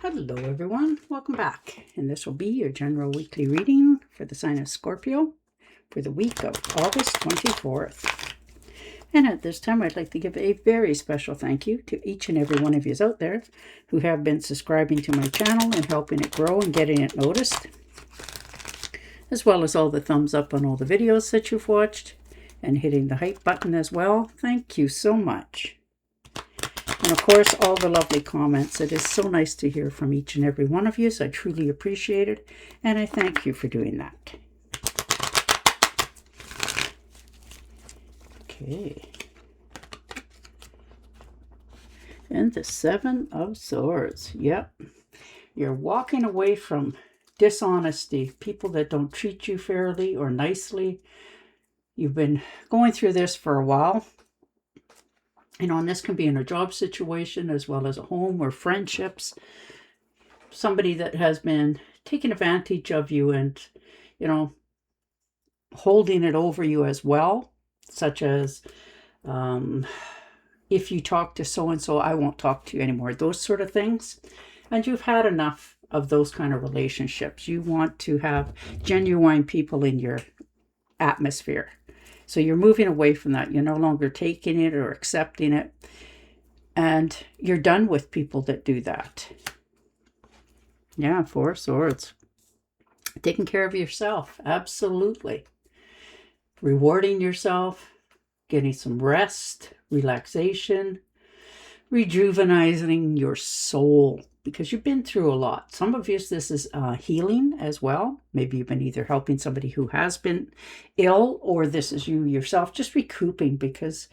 Hello everyone, welcome back, and this will be your general weekly reading for the sign of Scorpio for the week of August 24th. And at this time I'd like to give a very special thank you to each and every one of you out there who have been subscribing to my channel and helping it grow and getting it noticed, as well as all the thumbs up on all the videos that you've watched and hitting the hype button as well. Thank you so much. And of course, all the lovely comments. It is so nice to hear from each and every one of you, so I truly appreciate it, and I thank you for doing that. Okay. And the Seven of Swords. Yep. You're walking away from dishonesty, people that don't treat you fairly or nicely. You've been going through this for a while. And this can be in a job situation as well as a home or friendships. Somebody that has been taking advantage of you and, holding it over you as well. Such as, if you talk to so-and-so, I won't talk to you anymore. Those sort of things. And you've had enough of those kind of relationships. You want to have genuine people in your atmosphere. So you're moving away from that. You're no longer taking it or accepting it. And you're done with people that do that. Yeah, Four of Swords. Taking care of yourself. Absolutely. Rewarding yourself. Getting some rest. Relaxation. Rejuvenating your soul. Because you've been through a lot. Some of you, this is healing as well. Maybe you've been either helping somebody who has been ill, or this is you yourself just recouping, because,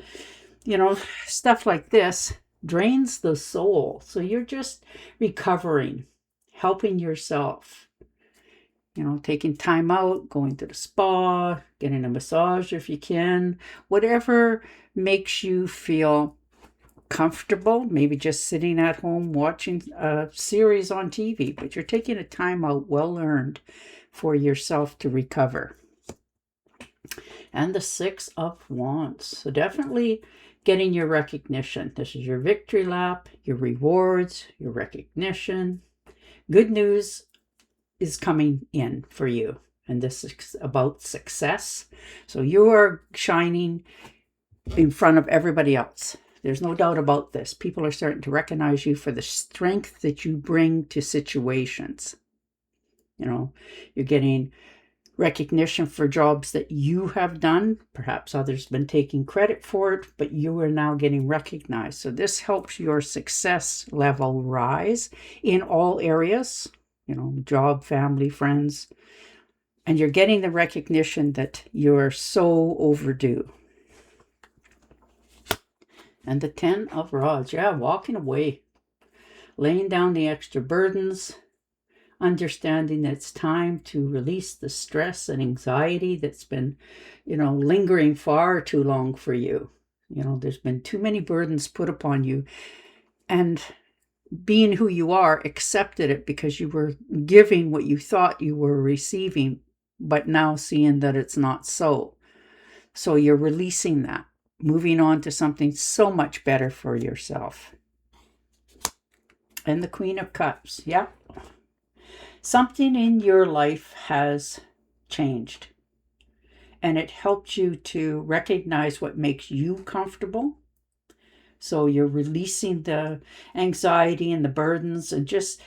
stuff like this drains the soul. So you're just recovering, helping yourself, taking time out, going to the spa, getting a massage if you can, whatever makes you feel comfortable, maybe just sitting at home watching a series on TV, but you're taking a time out well earned for yourself to recover. And the Six of Wands. So definitely getting your recognition. This is your victory lap, your rewards, your recognition. Good news is coming in for you. And this is about success. So you are shining in front of everybody else. There's no doubt about this. People are starting to recognize you for the strength that you bring to situations. You're getting recognition for jobs that you have done. Perhaps others have been taking credit for it, but you are now getting recognized. So this helps your success level rise in all areas, job, family, friends. And you're getting the recognition that you're so overdue. And the Ten of Rods. Yeah, walking away. Laying down the extra burdens. Understanding that it's time to release the stress and anxiety that's been, lingering far too long for you. There's been too many burdens put upon you. And being who you are, accepted it because you were giving what you thought you were receiving, but now seeing that it's not so. So you're releasing that. Moving on to something so much better for yourself. And the Queen of Cups. Yeah. Something in your life has changed. And it helped you to recognize what makes you comfortable. So you're releasing the anxiety and the burdens and just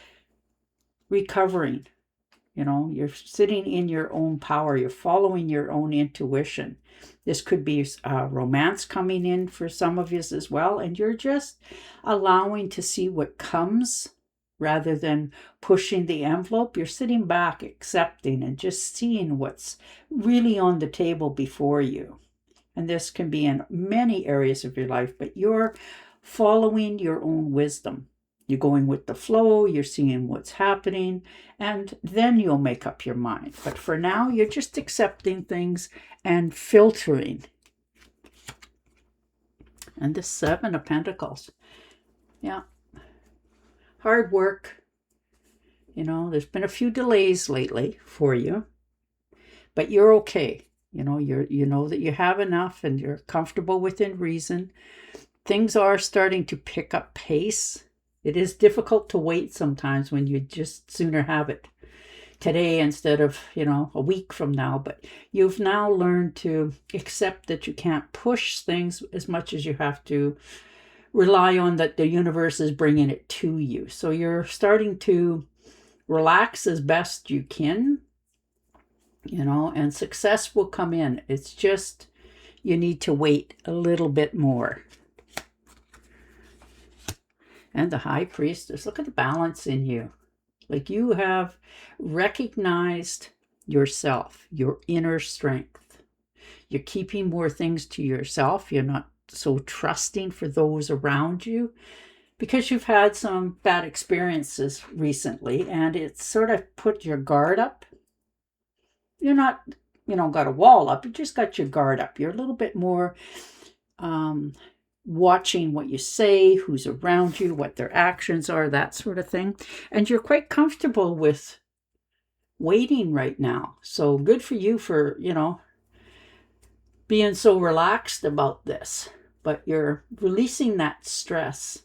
recovering. You're sitting in your own power. You're following your own intuition. This could be romance coming in for some of you as well. And you're just allowing to see what comes rather than pushing the envelope. You're sitting back, accepting, and just seeing what's really on the table before you. And this can be in many areas of your life, but you're following your own wisdom. You're going with the flow, you're seeing what's happening, and then you'll make up your mind. But for now, you're just accepting things and filtering. And the Seven of Pentacles. Yeah. Hard work. There's been a few delays lately for you, but you're okay. You know that you have enough and you're comfortable within reason. Things are starting to pick up pace. It is difficult to wait sometimes when you just sooner have it today instead of, a week from now. But you've now learned to accept that you can't push things as much as you have to rely on that the universe is bringing it to you. So you're starting to relax as best you can, and success will come in. It's just you need to wait a little bit more. And the High Priestess, look at the balance in you. Like you have recognized yourself, your inner strength. You're keeping more things to yourself. You're not so trusting for those around you because you've had some bad experiences recently, and it's sort of put your guard up. You're not, got a wall up. You just got your guard up. You're a little bit more watching what you say, who's around you, what their actions are, that sort of thing. And you're quite comfortable with waiting right now. So good for you for, being so relaxed about this. But you're releasing that stress.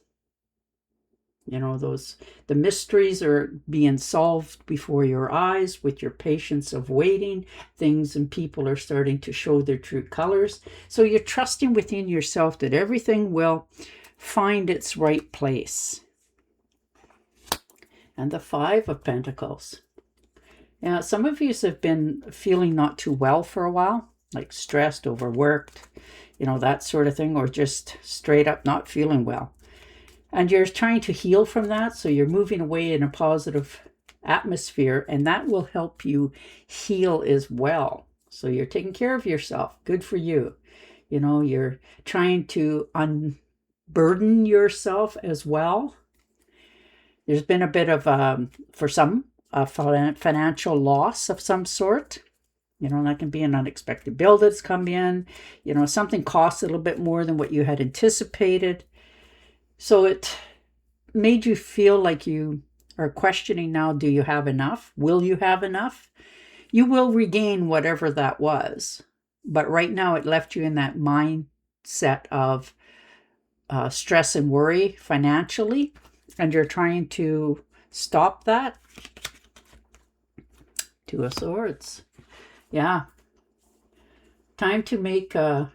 The mysteries are being solved before your eyes with your patience of waiting. Things and people are starting to show their true colors. So you're trusting within yourself that everything will find its right place. And the Five of Pentacles. Now, some of you have been feeling not too well for a while, like stressed, overworked, that sort of thing, or just straight up not feeling well. And you're trying to heal from that, so you're moving away in a positive atmosphere, and that will help you heal as well. So you're taking care of yourself. Good for you. You're trying to unburden yourself as well. There's been a bit of, for some, a financial loss of some sort. That can be an unexpected bill that's come in. Something costs a little bit more than what you had anticipated. So it made you feel like you are questioning now, do you have enough? Will you have enough? You will regain whatever that was. But right now it left you in that mindset of stress and worry financially. And you're trying to stop that. Two of Swords. Yeah. Time to make a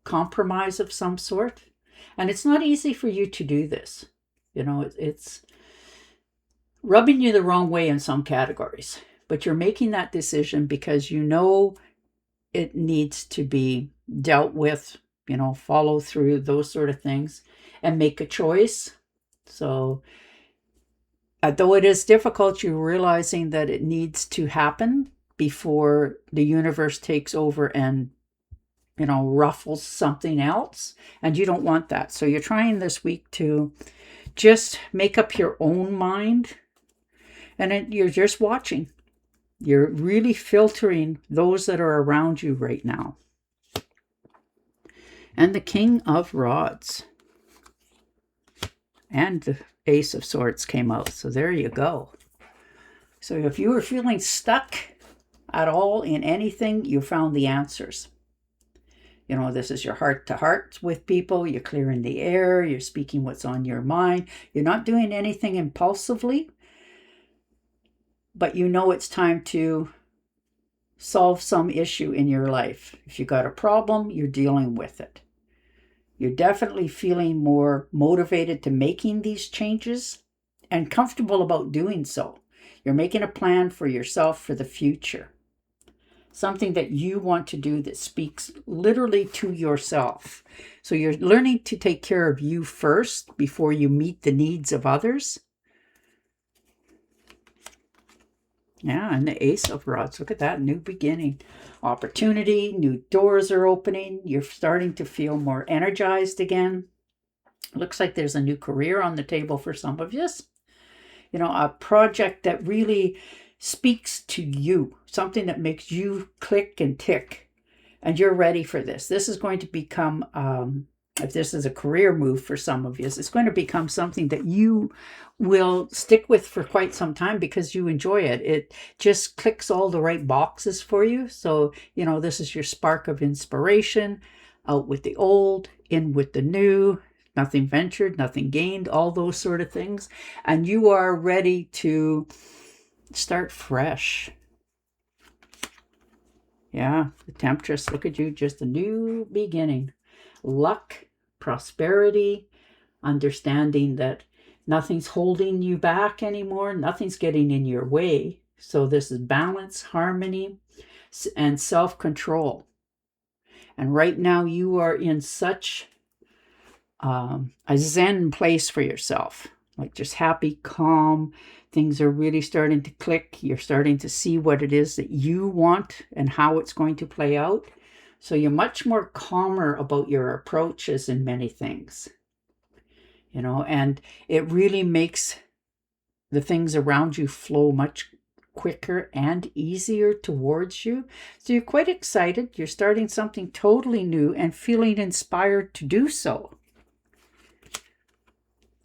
compromise of some sort. And it's not easy for you to do this. It's rubbing you the wrong way in some categories. But you're making that decision because it needs to be dealt with, follow through, those sort of things, and make a choice. So, though it is difficult, you're realizing that it needs to happen before the universe takes over and ruffles something else, and you don't want that. So you're trying this week to just make up your own mind, and you're just watching. You're really filtering those that are around you right now. And the King of Rods and the Ace of Swords came out. So there you go. So if you were feeling stuck at all in anything, you found the answers. This is your heart to heart with people. You're clearing the air. You're speaking what's on your mind. You're not doing anything impulsively. But it's time to solve some issue in your life. If you got a problem, you're dealing with it. You're definitely feeling more motivated to making these changes and comfortable about doing so. You're making a plan for yourself for the future. Something that you want to do that speaks literally to yourself. So you're learning to take care of you first before you meet the needs of others. Yeah, and the Ace of Rods. Look at that, new beginning. Opportunity, new doors are opening. You're starting to feel more energized again. Looks like there's a new career on the table for some of you. A project that really speaks to you, something that makes you click and tick, and you're ready for this. This is going to become, if this is a career move for some of you, it's going to become something that you will stick with for quite some time because you enjoy it. It just clicks all the right boxes for you. So, this is your spark of inspiration, out with the old, in with the new, nothing ventured, nothing gained, all those sort of things. And you are ready to start fresh. Yeah, the Temptress, look at you, just a new beginning. Luck, prosperity, understanding that nothing's holding you back anymore, nothing's getting in your way. So this is balance, harmony, and self-control. And right now you are in such a zen place for yourself, like just happy, calm. Things are really starting to click. You're starting to see what it is that you want and how it's going to play out. So you're much more calmer about your approaches in many things, you know, and it really makes the things around you flow much quicker and easier towards you. So you're quite excited. You're starting something totally new and feeling inspired to do so.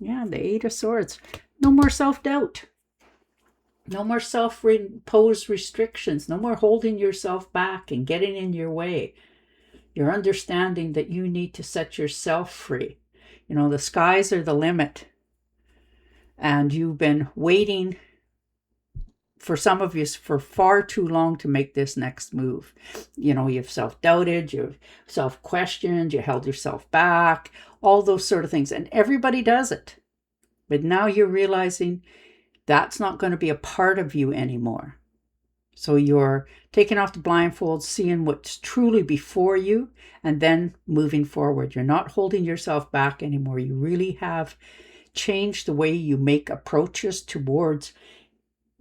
Yeah, the Eight of Swords. No more self-doubt. No more self-imposed restrictions. No more holding yourself back and getting in your way. You're understanding that you need to set yourself free. You know, the skies are the limit. And you've been waiting, for some of you, for far too long to make this next move. You know, you've self-doubted, you've self-questioned, you held yourself back, all those sort of things. And everybody does it. But now you're realizing that's not going to be a part of you anymore. So you're taking off the blindfold, seeing what's truly before you, and then moving forward. You're not holding yourself back anymore. You really have changed the way you make approaches towards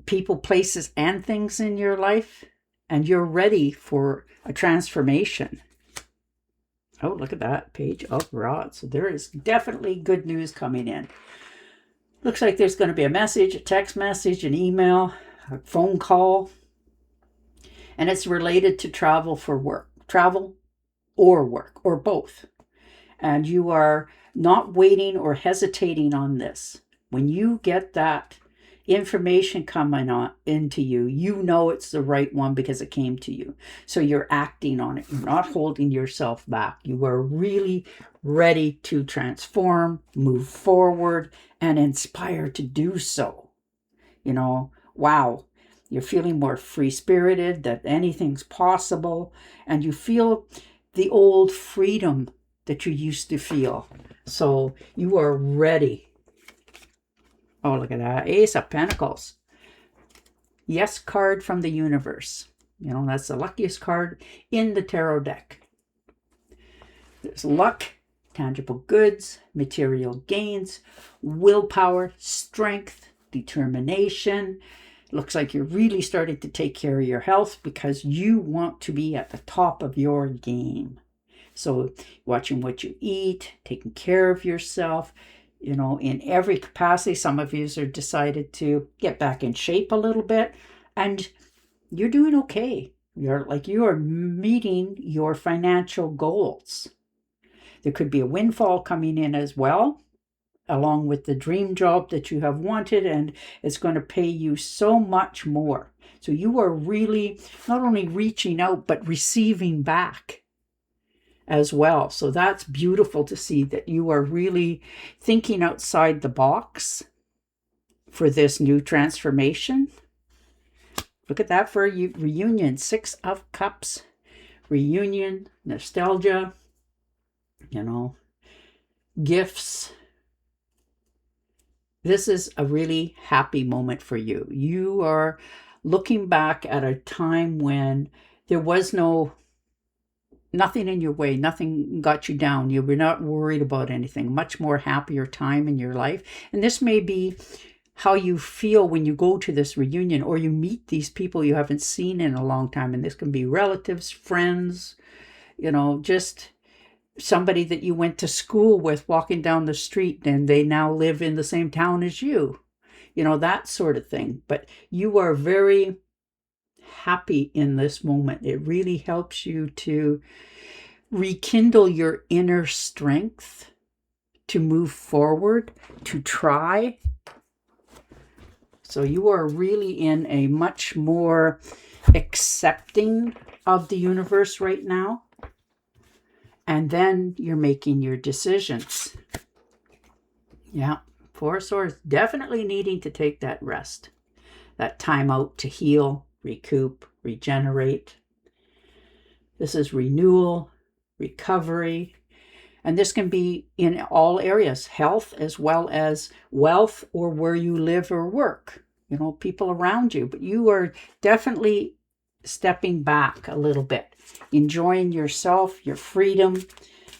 people, places, and things in your life, and you're ready for a transformation. Oh, look at that, Page of Rods. So there is definitely good news coming in. Looks like there's going to be a message, a text message, an email, a phone call, and it's related to travel for work, travel or work, or both. And you are not waiting or hesitating on this. When you get that information coming into you, you know it's the right one because it came to you. So you're acting on it. You're not holding yourself back. You are really ready to transform, move forward, and inspired to do so. You know, wow, you're feeling more free-spirited, that anything's possible, and you feel the old freedom that you used to feel. So you are ready. Oh, look at that. Ace of Pentacles. Yes card from the universe. You know, that's the luckiest card in the tarot deck. There's luck, tangible goods, material gains, willpower, strength, determination. Looks like you're really starting to take care of your health because you want to be at the top of your game. So watching what you eat, taking care of yourself, you know, in every capacity. Some of you have decided to get back in shape a little bit, and you're doing okay. You are meeting your financial goals. There could be a windfall coming in as well, along with the dream job that you have wanted, and it's going to pay you so much more. So you are really not only reaching out, but receiving back as well. So that's beautiful to see that you are really thinking outside the box for this new transformation. Look at that for a reunion. Six of Cups, reunion, nostalgia, you know, gifts. This is a really happy moment for you. You are looking back at a time when there was nothing in your way, nothing got you down. You were not worried about anything. Much more happier time in your life. And this may be how you feel when you go to this reunion or you meet these people you haven't seen in a long time. And this can be relatives, friends, you know, just somebody that you went to school with walking down the street and they now live in the same town as you. You know, that sort of thing. But you are very happy in this moment. It really helps you to rekindle your inner strength to move forward, to try. So you are really in a much more accepting of the universe right now. And then you're making your decisions. Yeah, Four of Swords, definitely needing to take that rest, that time out to heal, recoup, regenerate. This is renewal, recovery, and this can be in all areas, health as well as wealth or where you live or work, people around you. But you are definitely stepping back a little bit, enjoying yourself, your freedom,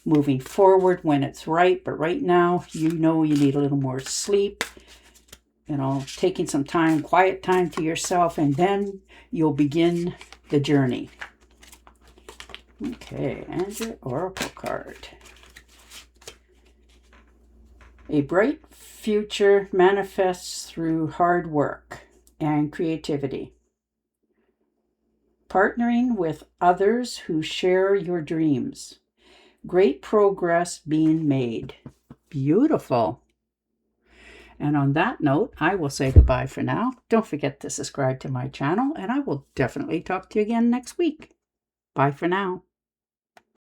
moving forward when it's right. But right now, you need a little more sleep, taking some time, quiet time to yourself, and then you'll begin the journey. Okay, and your oracle card. A bright future manifests through hard work and creativity. Partnering with others who share your dreams. Great progress being made. Beautiful. And on that note, I will say goodbye for now. Don't forget to subscribe to my channel, and I will definitely talk to you again next week. Bye for now.